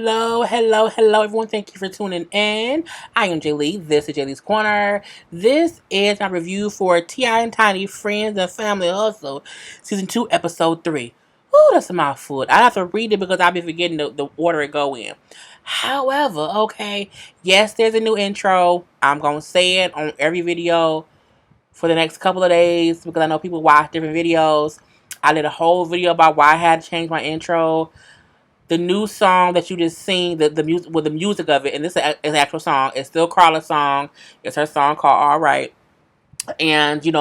hello, everyone. Thank you for tuning in. I am Jay Lee. This is Jay Lee's Corner. This is my review for T.I. and Tiny Friends and Family Hustle, Season 2, Episode 3. Ooh, that's a mouthful. I have to read it because I'll be forgetting the order it go in. However, okay, yes, there's a new intro. I'm going to say it on every video for the next couple of days because I know people watch different videos. I did a whole video about why I had to change my intro. The new song that you just seen, the music with the music of it, and this is an actual song. It's still Karla's song. It's her song called All Right. And you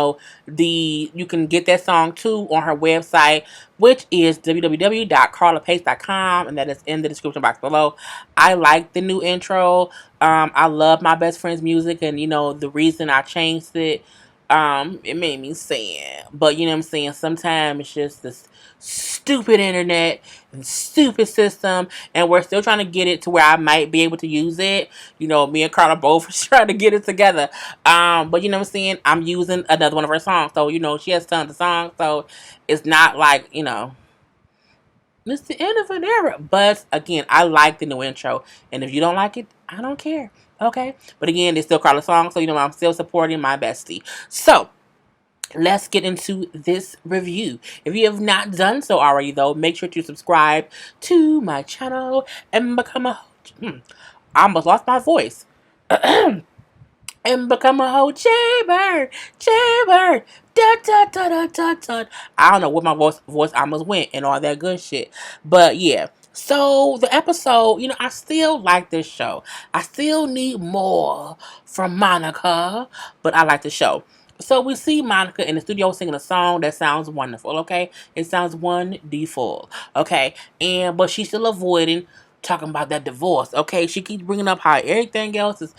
can get that song too on her website, which is www.karlapace.com, and that is in the description box below. I like the new intro. I love my best friend's music, and the reason I changed it, it made me sad. But you know what I'm saying, sometimes it's just this stupid internet and stupid system, and we're still trying to get it to where I might be able to use it. Me and Karla both trying to get it together. But you know what I'm saying, I'm using another one of her songs, so she has tons of songs, so it's not like it's the end of an era. But again, I like the new intro, and if you don't like it, I don't care. Okay, but again, it's still Karla's song, so I'm still supporting my bestie. So let's get into this review. If you have not done so already, though, make sure to subscribe to my channel and become a I almost lost my voice. And become a whole Jaybird. Da da da da da da. I don't know where my voice almost went and all that good shit. But yeah. So the episode, I still like this show. I still need more from Monica, but I like the show. So we see Monica in the studio singing a song that sounds wonderful, okay? It sounds wonderful, okay? But she's still avoiding talking about that divorce, okay? She keeps bringing up how everything else is,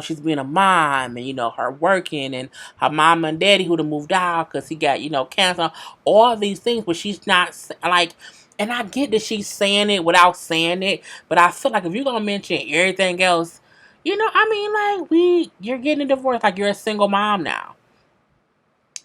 she's being a mom and, her working and her mama and daddy who'd have moved out because he got, cancer, all these things, but she's not, like, and I get that she's saying it without saying it, but I feel like if you're going to mention everything else, you're getting a divorce, like you're a single mom now.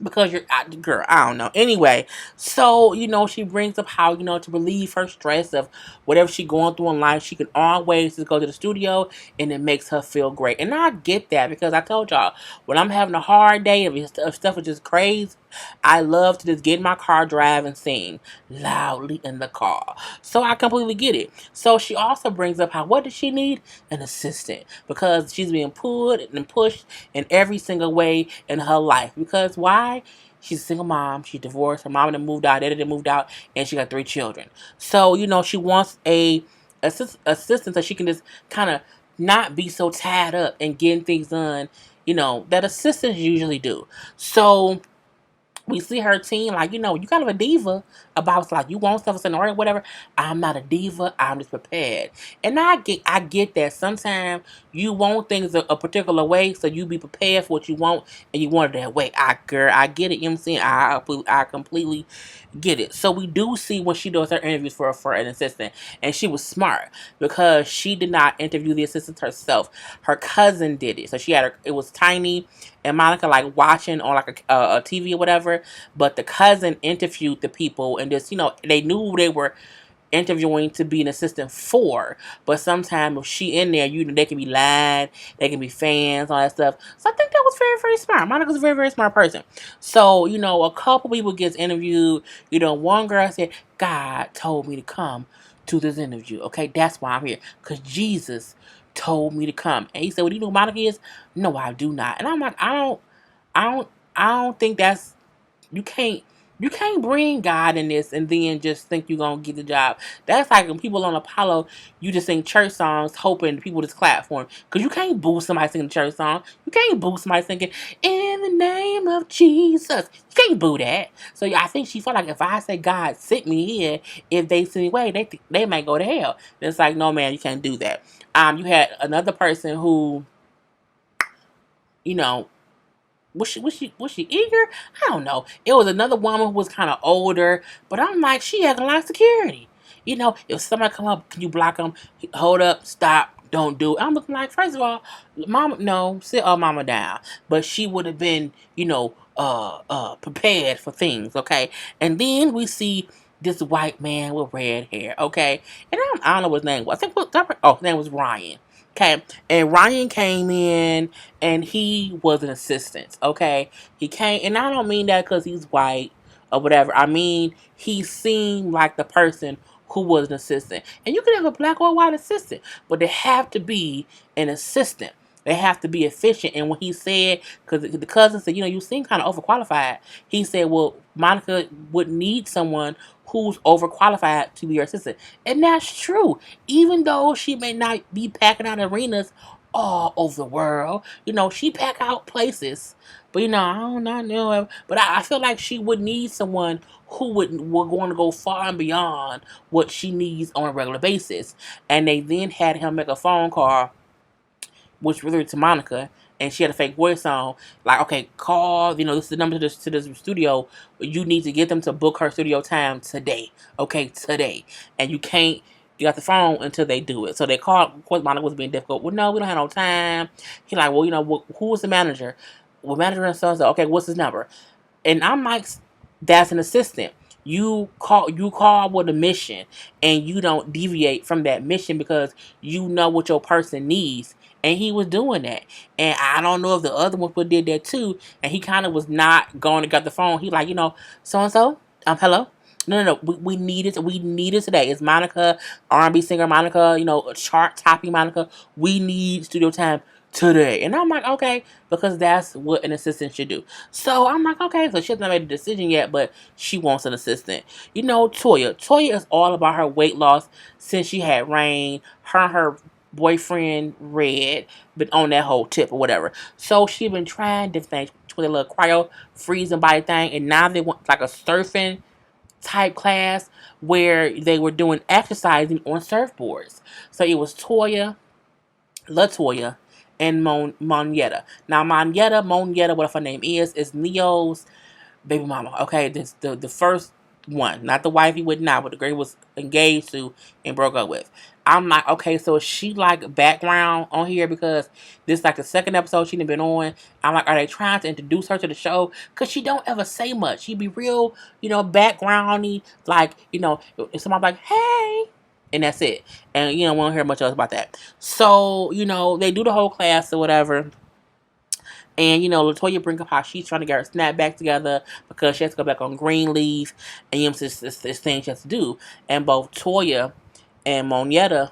Because girl, I don't know. Anyway, so, she brings up how, to relieve her stress of whatever she's going through in life, she can always just go to the studio and it makes her feel great. And I get that because I told y'all, when I'm having a hard day, if stuff is just crazy, I love to just get in my car, drive, and sing loudly in the car. So I completely get it. So she also brings up how, what does she need? An assistant. Because she's being pulled and pushed in every single way in her life. Because why? She's a single mom. She divorced. Her mom moved out. Daddy moved out. And she got 3 children. So, she wants a assistant so she can just kind of not be so tied up and getting things done, that assistants usually do. So we see her team, like, you kind of a diva about, like, you want stuff in order, whatever. I'm not a diva. I'm just prepared. And I get that. Sometimes you want things a particular way, so you be prepared for what you want, and you want it that way. I get it. You know what I'm saying? I completely get it. So we do see when she does her interviews for an assistant, and she was smart because she did not interview the assistant herself. Her cousin did it. So it was Tiny and Monica, like, watching on like a TV or whatever, but the cousin interviewed the people, and just they knew they were interviewing to be an assistant for. But sometimes if she in there, they can be lied, they can be fans, all that stuff. So I think that was very, very smart. Monica's a very, very smart person. So a couple people gets interviewed. One girl said, God told me to come to this interview. Okay, that's why I'm here, because Jesus told me to come. And he said, "What do you know who Monica is?" No, I do not. And I'm like, I don't think that's, you can't bring God in this and then just think you're gonna get the job. That's like when people on Apollo, you just sing church songs hoping people just clap for him. Because you can't boo somebody singing a church song. You can't boo somebody singing "In the name of Jesus." You can't boo that. So I think she felt like if I say God sent me here, if they send me away, they might go to hell. And it's like, no, man, you can't do that. You had another person who, was she eager? I don't know. It was another woman who was kind of older, but I'm like, she had a lot of security. If somebody come up, can you block them? Hold up, stop, don't do it. I'm looking like, first of all, mama, no, sit mama down. But she would have been, prepared for things, okay? And then we see this white man with red hair, okay? And I don't know what his name was. I think his name was Ryan. Okay, and Ryan came in and he was an assistant, okay? He came, and I don't mean that because he's white or whatever. I mean, he seemed like the person who was an assistant. And you can have a black or white assistant, but they have to be an assistant. They have to be efficient. And when he said, because the cousin said, you seem kind of overqualified, he said, well, Monica would need someone who's overqualified to be her assistant. And that's true. Even though she may not be packing out arenas all over the world, she pack out places. But I don't know. But I feel like she would need someone who would going to go far and beyond what she needs on a regular basis. And they then had him make a phone call which related to Monica, and she had a fake voice on, like, okay, call, this is the number to this studio. You need to get them to book her studio time today. Okay, today. And you can't get the phone until they do it. So they called, of course, Monica was being difficult. Well, no, we don't have no time. He like, well, who was the manager? Well, manager and so, okay, what's his number? And I'm like, that's an assistant. You call with a mission, and you don't deviate from that mission because you know what your person needs. And he was doing that. And I don't know if the other one did that too. And he kind of was not going to get the phone. He like, so and so. Hello. No. We need it. We need it today. It's Monica, R&B singer Monica. Chart topping Monica. We need studio time today. And I'm like, okay, because that's what an assistant should do. So I'm like, okay, so she hasn't made a decision yet, but she wants an assistant. Toya. Toya is all about her weight loss since she had Rain. Her boyfriend Red been on that whole tip or whatever. So she been trying different things with a little cryo freezing body thing, and now they want like a surfing type class where they were doing exercising on surfboards. So it was Toya, Latoya, and Monietta. Now Monietta, whatever her name is Neo's baby mama. Okay, this the first one, not the wife he with now, but the girl he was engaged to and broke up with. I'm like, okay, so is she like background on here because this like the second episode she done been on. I'm like, are they trying to introduce her to the show? Cause she don't ever say much. She be real, backgroundy, like, if somebody like, hey, and that's it. And we don't hear much else about that. So, they do the whole class or whatever. And, Latoya brings up how she's trying to get her snap back together because she has to go back on Greenleaf. And, this thing she has to do. And both Toya and Monietta,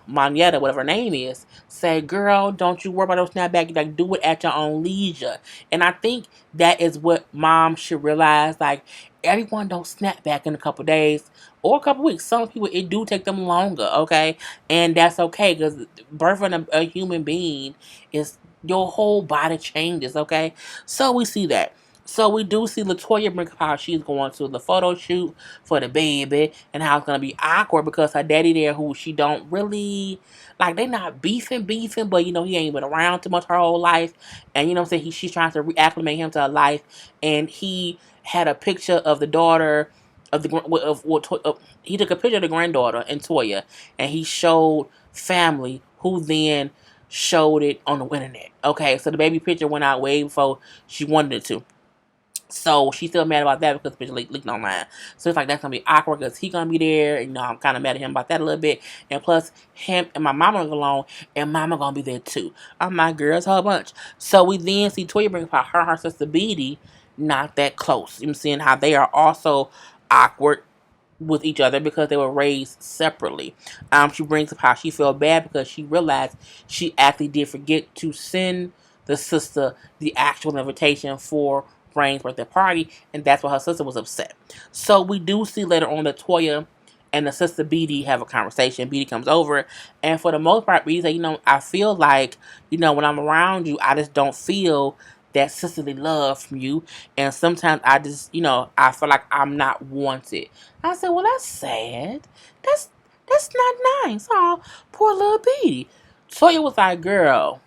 whatever her name is, say, girl, don't you worry about no snapback. Like, do it at your own leisure. And I think that is what moms should realize. Like, everyone don't snap back in a couple days or a couple weeks. Some people, it do take them longer, okay? And that's okay because birthing a human being is your whole body changes, okay? So we see that. So we do see Latoya bring up how she's going to the photo shoot for the baby and how it's going to be awkward because her daddy there who she don't really, like, they not beefing, but, he ain't been around too much her whole life. And, I'm saying, she's trying to reacclimate him to her life. And he had a picture of the daughter he took a picture of the granddaughter and Toya, and he showed family who then showed it on the internet. Okay, so the baby picture went out way before she wanted it to. So she's still mad about that because the picture leaked online. So it's like that's gonna be awkward because he gonna be there. And, I'm kind of mad at him about that a little bit. And plus, him and my mama are alone, and mama gonna be there too. I'm my girls, whole bunch. So we then see Toya bring up her and her sister Beatty not that close. I'm seeing how they are also awkward with each other because they were raised separately. She brings up how she felt bad because she realized she actually did forget to send the sister the actual invitation for Rain's birthday party, and that's why her sister was upset. So we do see later on that Toya and the sister Beatty have a conversation. Beatty comes over, and for the most part, Beatty said, I feel like, when I'm around you, I just don't feel that sisterly love from you. And sometimes I just, I feel like I'm not wanted. I said, well, that's sad. That's not nice. Oh, poor little Beatty. Toya was like, girl.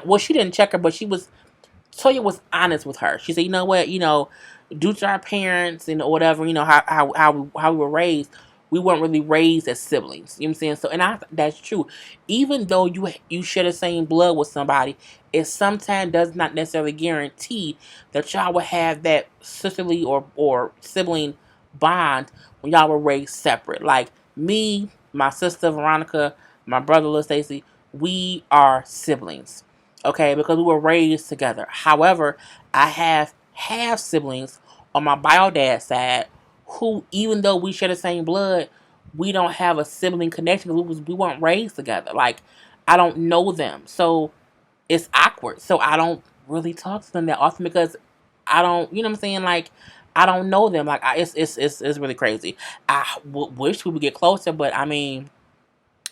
Well, she didn't check her, but Toya was honest with her. She said, you know what, due to our parents and whatever, how we were raised, we weren't really raised as siblings. You know what I'm saying? So, and that's true. Even though you share the same blood with somebody, it sometimes does not necessarily guarantee that y'all will have that sisterly or sibling bond when y'all were raised separate. Like me, my sister Veronica, my brother Lil Stacy, we are siblings. Okay, because we were raised together. However, I have half siblings on my bio dad side who, even though we share the same blood, we don't have a sibling connection. We weren't raised together. Like, I don't know them, so it's awkward. So I don't really talk to them that often because I don't, you know what I'm saying? Like, I don't know them. Like, it's really crazy. Wish we would get closer, but I mean,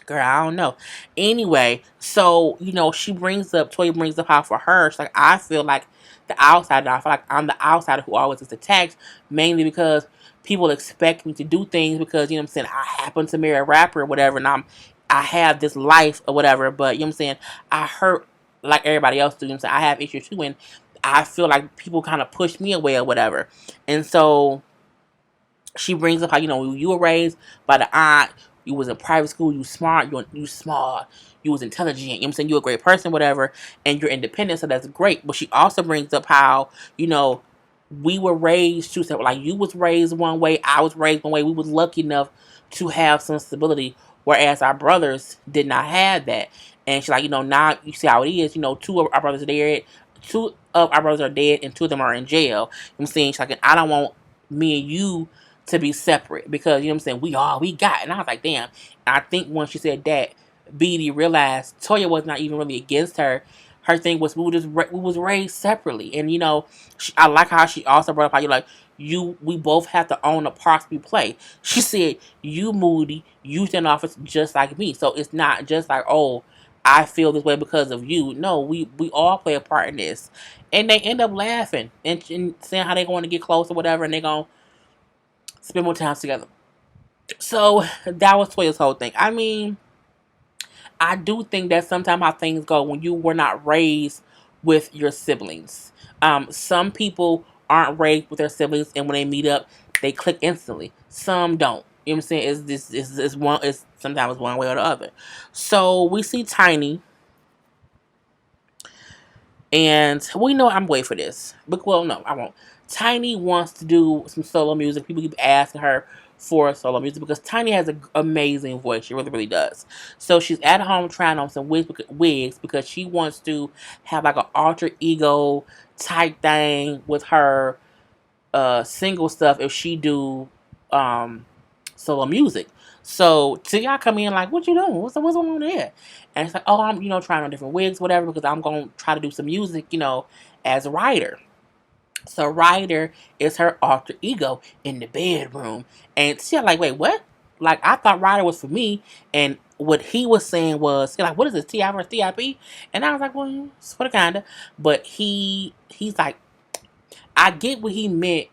girl, I don't know. Anyway, so Toya brings up how for her, she's like, I feel like the outsider. I feel like I'm the outsider who always gets attacked, mainly because people expect me to do things because you know what I'm saying. I happen to marry a rapper or whatever, and I have this life or whatever. But you know what I'm saying. I hurt like everybody else do. You know what I'm saying. I have issues too, and I feel like people kind of push me away or whatever, and so she brings up how you were raised by the aunt. You was in private school. You smart. You smart. You was intelligent. You know what I'm saying? You a great person, whatever, and you're independent. So that's great. But she also brings up how we were raised to like you was raised one way. I was raised one way. We was lucky enough to have some stability, whereas our brothers did not have that. And she's like, now you see how it is. Two of our brothers are dead. Two of our brothers are dead, and two of them are in jail. You know what I'm saying? She's like, and I don't want me and you to be separate because you know what I'm saying, we all we got. And I was like, damn. And I think when she said that, BD realized Toya was not even really against her. Her thing was we was raised separately, and I like how she also brought up how we both have to own the parts we play. She said, you Moody, you stand office just like me, so it's not just like, oh, I feel this way because of you. No, we all play a part in this, and they end up laughing and saying how they going to get close or whatever, and they gonna spend more time together. So that was Toya's whole thing. I mean, I do think that sometimes how things go when you were not raised with your siblings. Some people aren't raised with their siblings, and when they meet up, they click instantly. Some don't. You know what I'm saying? It's sometimes one way or the other. So we see Tiny, and we know I'm waiting for this. But well, no, I won't. Tiny wants to do some solo music. People keep asking her for solo music because Tiny has an amazing voice. She really, really does. So she's at home trying on some wigs because she wants to have like an alter ego type thing with her single stuff if she do solo music. So y'all come in like, what you doing? What's going on there? And it's like, oh, I'm trying on different wigs, whatever, because I'm gonna try to do some music, as a writer. So Ryder is her alter ego in the bedroom. And she's like, wait, what? Like, I thought Ryder was for me. And what he was saying was, like, what is this, T.I. versus T.I.P.? And I was like, well, sort of, kind of. But he's like, I get what he meant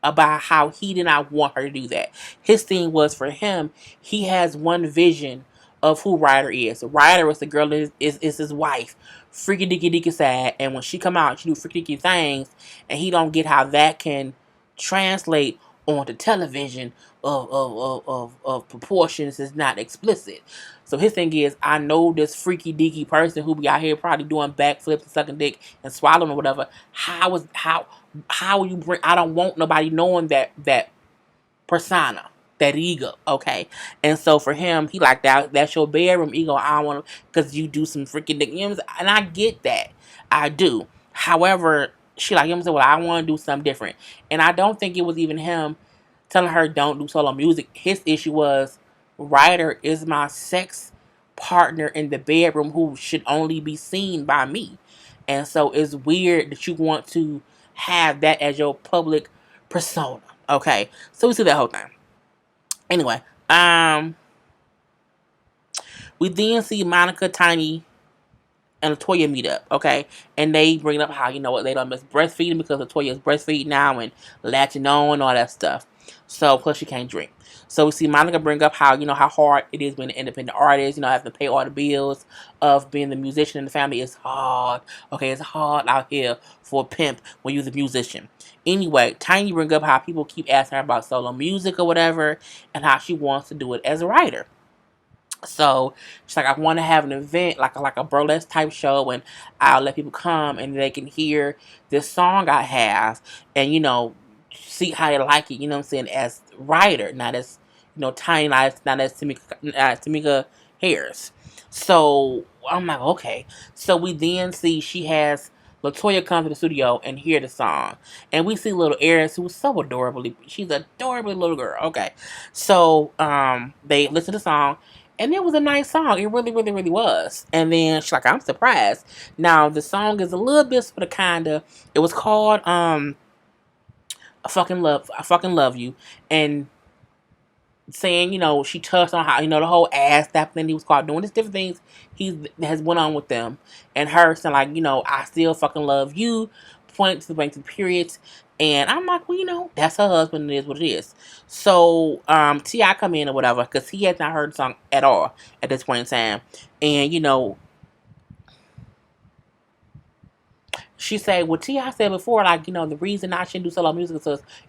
about how he did not want her to do that. His thing was for him, he has one vision of who Ryder is. Ryder is the girl that is his wife, freaky dicky dicky sad, and when she come out, she do freaky dicky things, and he don't get how that can translate onto television of proportions is not explicit. So his thing is, I know this freaky deaky person who be out here probably doing backflips and sucking dick and swallowing or whatever. How will you bring? I don't want nobody knowing that persona, that ego. Okay, and so for him, he like that. That's your bedroom ego. I don't want to because you do some freaking dick. And I get that. I do. However, she like him said, well, I want to do something different, and I don't think it was even him telling her don't do solo music. His issue was Ryder is my sex partner in the bedroom who should only be seen by me. And so it's weird that you want to have that as your public persona. Okay. So we see that whole thing. Anyway, we then see Monica, Tiny, and Latoya meet up, okay? And they bring up how, they don't miss breastfeeding because Latoya is breastfeeding now and latching on and all that stuff. So plus she can't drink. So we see Monica bring up how, how hard it is being an independent artist, having to pay all the bills of being the musician in the family is hard. Okay, it's hard out here for a pimp when you're the musician. Anyway, Tiny bring up how people keep asking her about solo music or whatever, and how she wants to do it as a writer. So she's like, I want to have an event, like a burlesque type show, and I'll let people come and they can hear this song I have, and see how they like it. You know what I'm saying? As writer, not as Tiny, not as Tamika Harris. So I'm like, okay. So we then see she has Latoya come to the studio and hear the song, and we see little Eris, who is so adorably, she's an adorable little girl. Okay, so they listen to the song. And it was a nice song. It really, really, really was. And then she's like, I'm surprised. Now the song is a little bit sort of kinda. It was called I fucking love you. And saying, she touched on how, the whole ass that thing he was caught doing. There's different things he has went on with them. And her saying like, I still fucking love you. Point to the periods. And I'm like, well, that's her husband. It is what it is. So, T.I. come in or whatever, because he has not heard the song at all at this point in time. And, she said, well, T.I. said before, like, the reason I shouldn't do solo music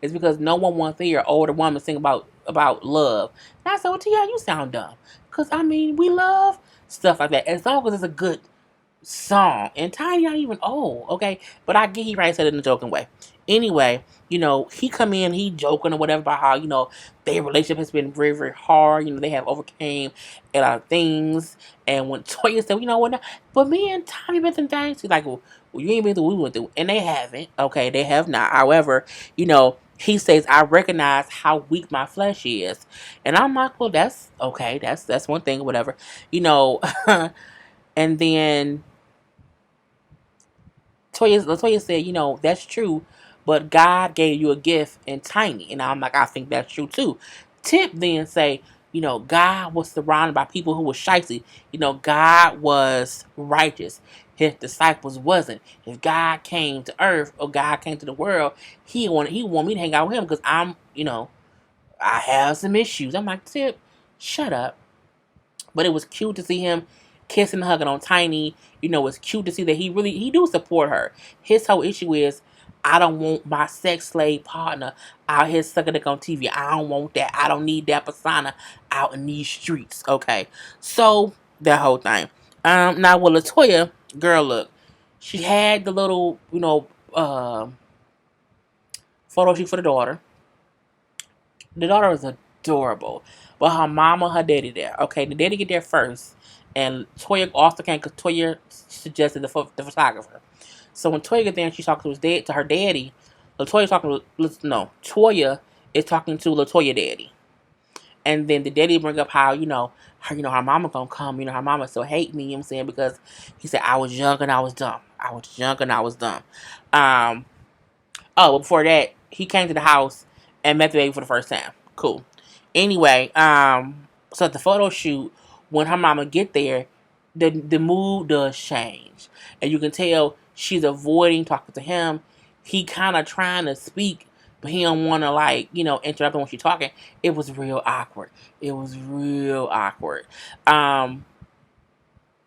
is because no one wants to hear an older woman sing about love. And I said, well, T.I., you sound dumb. Because, I mean, we love stuff like that. As long as it's a good song. And Tiny not even old, okay? But I get he probably said it in a joking way. Anyway, he come in, he joking or whatever about how, their relationship has been very, very hard. They have overcame a lot of things. And when Toya said, you know what, but me and Tommy been through things, he's like, well, you ain't been through what we went through. And they haven't. Okay, they have not. However, he says, I recognize how weak my flesh is. And I'm like, well, that's okay. That's one thing, whatever. And then Latoya said, that's true, but God gave you a gift in Tiny. And I'm like, I think that's true too. Tip then say, God was surrounded by people who were shicey. God was righteous. His disciples wasn't. If God came to earth or God came to the world, he want me to hang out with him because I have some issues. I'm like, Tip, shut up. But it was cute to see him kissing and hugging on Tiny. It's cute to see that he do support her. His whole issue is, I don't want my sex slave partner out here sucking dick on TV. I don't want that. I don't need that persona out in these streets. Okay. So, that whole thing. Now with Latoya, girl, look. She had the little, photo shoot for the daughter. The daughter is adorable. But her mama, her daddy there. Okay, the daddy get there first. And Toya also came because Toya suggested the photographer. So when Toya get there and she's talking to her daddy, Toya is talking to Latoya daddy. And then the daddy bring up how, her mama gonna come, her mama still hate me, I'm saying, because he said I was young and I was dumb. I was young and I was dumb. But before that, he came to the house and met the baby for the first time. Cool. Anyway, so at the photo shoot, when her mama get there, the mood does change. And you can tell she's avoiding talking to him. He kind of trying to speak, but he don't want to interrupt her when she's talking. It was real awkward.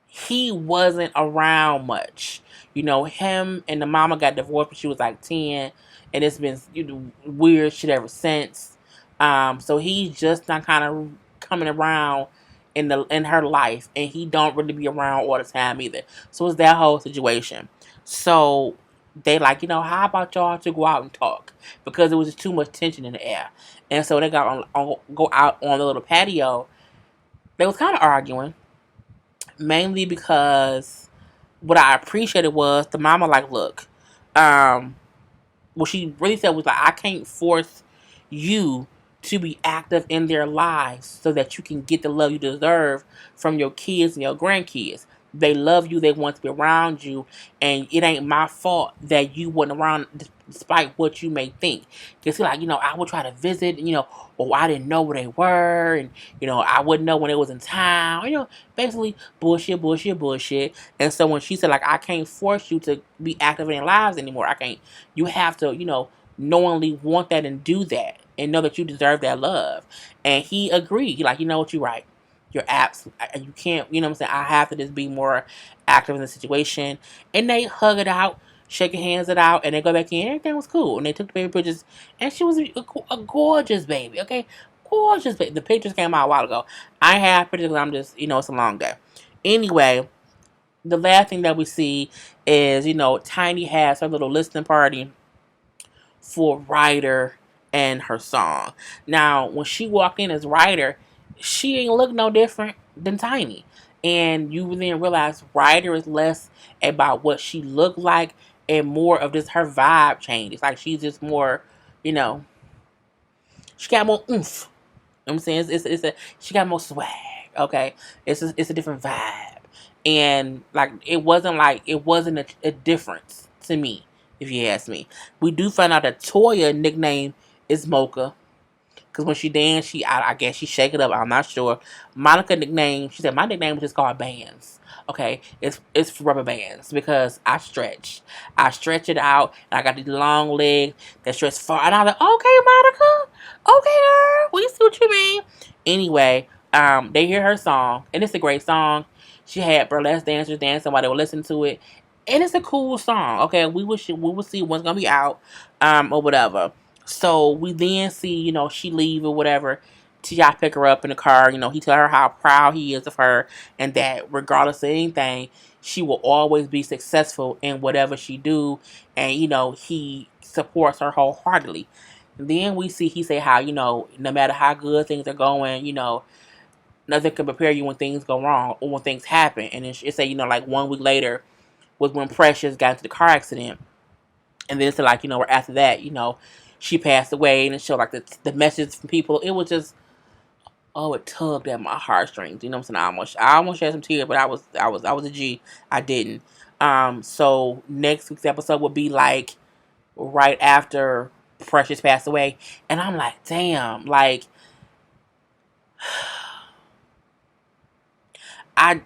He wasn't around much. Him and the mama got divorced when she was like 10, and it's been weird shit ever since. So he's just not kind of coming around in her life, and he don't really be around all the time either. So it's that whole situation. So they how about y'all to go out and talk, because it was just too much tension in the air. And so they go out on the little patio. They was kind of arguing, mainly because what I appreciated was the mama look, what she really said was I can't force you to be active in their lives so that you can get the love you deserve from your kids and your grandkids. They love you. They want to be around you. And it ain't my fault that you wasn't around despite what you may think. Because, I would try to visit, or I didn't know where they were. And, I wouldn't know when they was in town. Basically bullshit. And so when she said, I can't force you to be active in their lives anymore. I can't. You have to, knowingly want that and do that. and know that you deserve that love. And he agreed. He like, you know what, you're right. You're absolutely, you can't, you know what I'm saying? I have to just be more active in the situation. And they hug it out, shaking hands it out, and they go back in. Everything was cool. And they took the baby pictures, and she was a gorgeous baby, okay? Gorgeous baby. The pictures came out a while ago. I have pictures because I'm just, it's a long day. Anyway, the last thing that we see is, Tiny has her little listening party for Ryder and her song. Now, when she walked in as Ryder, she ain't look no different than Tiny. And you then realize Ryder is less about what she looked like and more of just her vibe change. It's like she's just more, you know, she got more oomph. You know what I'm saying? She got more swag. Okay, it's a different vibe, and like it wasn't a difference to me, if you ask me. We do find out that Toya nickname is Mocha. Because when she danced, I guess she shake it up. I'm not sure. Monica nickname, she said, my nickname is just called Bands. Okay, it's rubber bands because I stretch it out, and I got these long legs that stretch far. And I was like, okay, Monica, okay, girl, we see what you mean. Anyway, they hear her song, and it's a great song. She had burlesque dancers dancing while they were listening to it, and it's a cool song. Okay, we will see what's gonna be out, or whatever. So we then see, she leave or whatever. T.I. pick her up in the car. He tell her how proud he is of her and that regardless of anything, she will always be successful in whatever she do. And, he supports her wholeheartedly. And then we see he say how, no matter how good things are going, nothing can prepare you when things go wrong or when things happen. And it say, like 1 week later was when Precious got into the car accident. And then it's like, after that, she passed away, and it showed like the message from people. It was just, it tugged at my heartstrings. You know what I'm saying? I almost shed some tears, but I was a G. I didn't. So next week's episode will be like right after Precious passed away, and I'm like, damn, like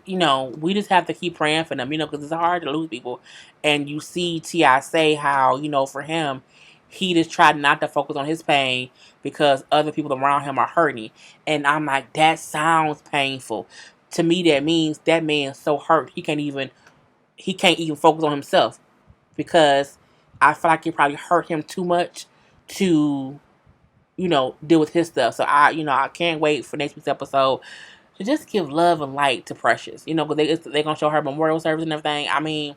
we just have to keep praying for them, because it's hard to lose people. And you see T.I. say how, for him, he just tried not to focus on his pain because other people around him are hurting. And I'm like, that sounds painful. To me, that means that man's so hurt he can't even focus on himself because I feel like it probably hurt him too much to, deal with his stuff. So I can't wait for next week's episode to just give love and light to Precious, because they're going to show her memorial service and everything. I mean,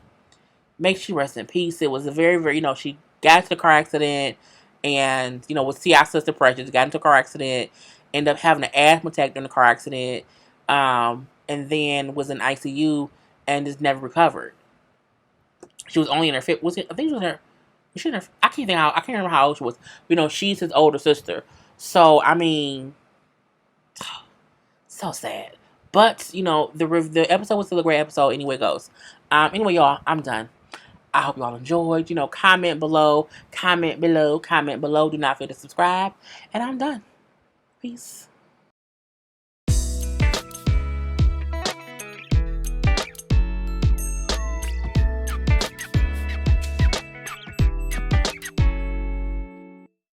make she rest in peace. It was a very, very, she got into the car accident and, with T.I. sister Precious, got into a car accident, ended up having an asthma attack during the car accident, and then was in ICU and just never recovered. She was only in her fifth. I think she was in her. I can't remember how old she was. She's his older sister. So I mean, so sad. But, the episode was still a great episode anyway it goes. Anyway, y'all, I'm done. I hope y'all enjoyed. Comment below. Do not forget to subscribe. And I'm done. Peace.